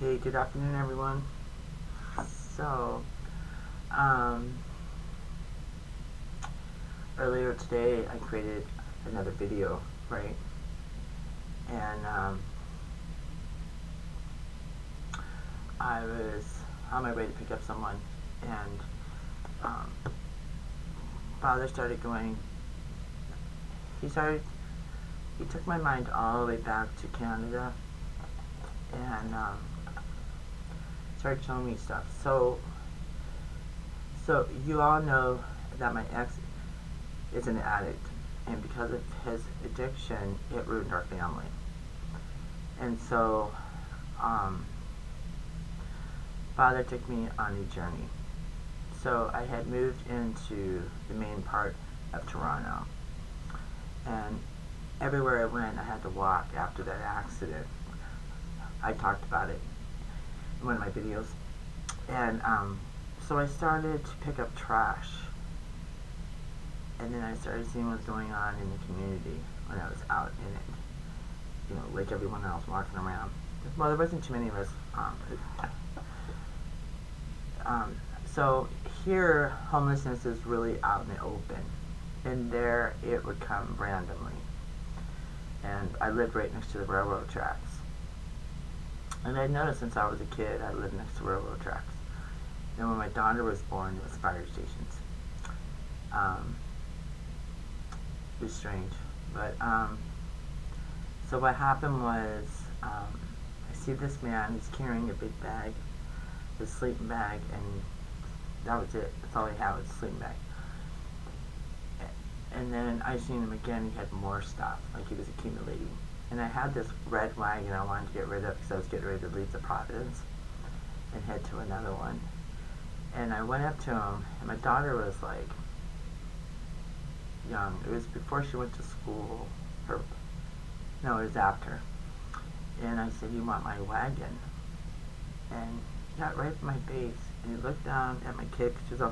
Hey, good afternoon, everyone. So, um, earlier today I created another video, right? And I was on my way to pick up someone, and um, father started going. He started. He took my mind all the way back to Canada, and started showing me stuff. So you all know that my ex is an addict, and because of his addiction, it ruined our family. And so, um, father took me on a journey. So I had moved into the main part of Toronto, and everywhere I went, I had to walk after that accident. I talked about it in one of my videos, and so I started to pick up trash, and then I started seeing what's going on in the community when I was out in it. You know, like everyone else walking around. Well, there wasn't too many of us. So here, homelessness is really out in the open, and there it would come randomly. And I lived right next to the railroad tracks. And I noticed since I was a kid, I lived next to railroad tracks. And when my daughter was born, it was fire stations. It was strange. But, so what happened was, I see this man, he's carrying a big bag, his sleeping bag, and that was it. That's all he had was a sleeping bag. And then I seen him again, he had more stuff, like he was accumulating. And I had this red wagon I wanted to get rid of because I was getting ready to leave the Providence and head to another one. And I went up to him, and my daughter was like young. It was before she went to school. No, it was after. And I said, "You want my wagon?" And he got right in my face, and he looked down at my kid, because she was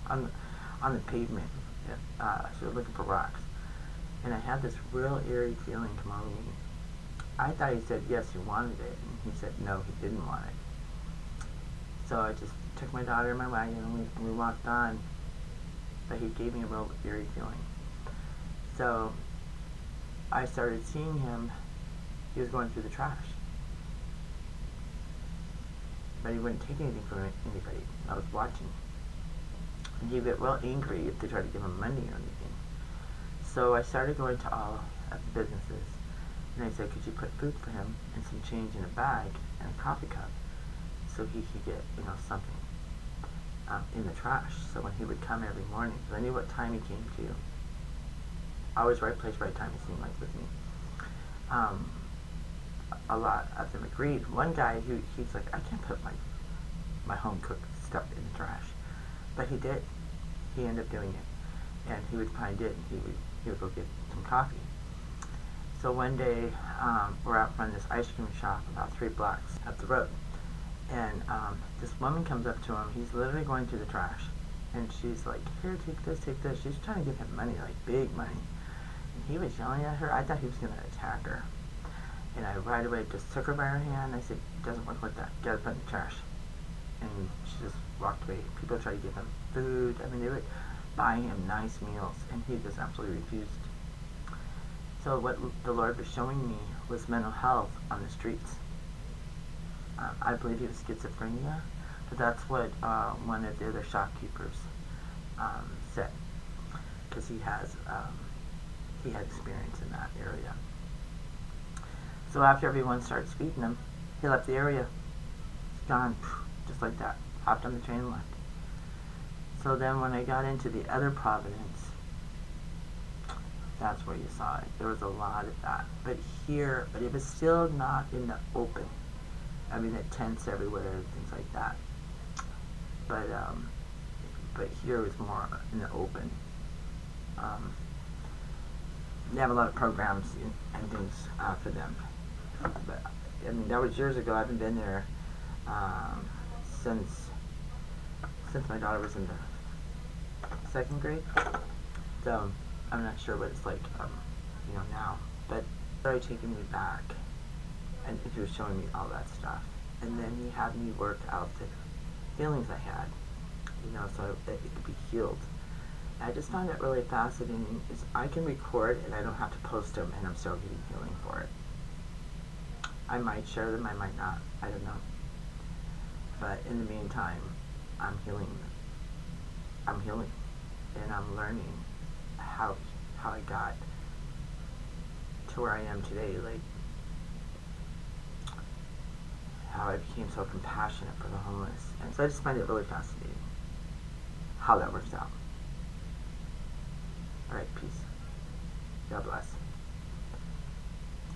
on the pavement. She was looking for rocks. And I had this real eerie feeling come over me. I thought he said yes, he wanted it, and he said no, he didn't want it. So I just took my daughter in my wagon, and we walked on, but he gave me a real eerie feeling. So I started seeing him. He was going through the trash, but he wouldn't take anything from anybody. I was watching, and he'd get real angry if they tried to give him money or anything. So I started going to all of the businesses, and I said, "Could you put food for him and some change in a bag and a coffee cup, so he could get, something in the trash?" So when he would come every morning, because I knew what time he came to. Always right place, right time. It seemed like with me. A lot of them agreed. One guy, he's like, "I can't put my home cooked stuff in the trash," but he did. He ended up doing it, and he would find it, and he would go get some coffee. So one day, we're out front of this ice cream shop about 3 blocks up the road, and this woman comes up to him. He's literally going through the trash, and she's like, "Here, take this, take this." She's trying to give him money, like big money, and he was yelling at her. I thought he was going to attack her, and I right away just took her by her hand. I said, "It doesn't work like that. Get it, put in the trash." And she just walked away. People tried to give him food. I mean, they would buy him nice meals, and he just absolutely refused. So what the Lord was showing me was mental health on the streets. I believe he was schizophrenia, but that's what one of the other shopkeepers said, because he had experience in that area. So after everyone starts feeding him, he left the area. He's gone, just like that. Hopped on the train and left. So then when I got into the other Providence, that's where you saw it. There was a lot of that. But it was still not in the open. I mean, the tents everywhere and things like that. But here it was more in the open. They have a lot of programs and things for them. But I mean, that was years ago. I haven't been there since my daughter was in the 2nd grade. So I'm not sure what it's like, now. But it started taking me back, and he was showing me all that stuff. And then he had me work out the feelings I had, so that it could be healed. And I just found it really fascinating. Is I can record and I don't have to post them, and I'm still getting healing for it. I might share them, I might not. I don't know. But in the meantime, I'm healing. I'm healing, and I'm learning how I got to where I am today. Like how I became so compassionate for the homeless, and so I just find it really fascinating how that works out. All right, peace. God bless.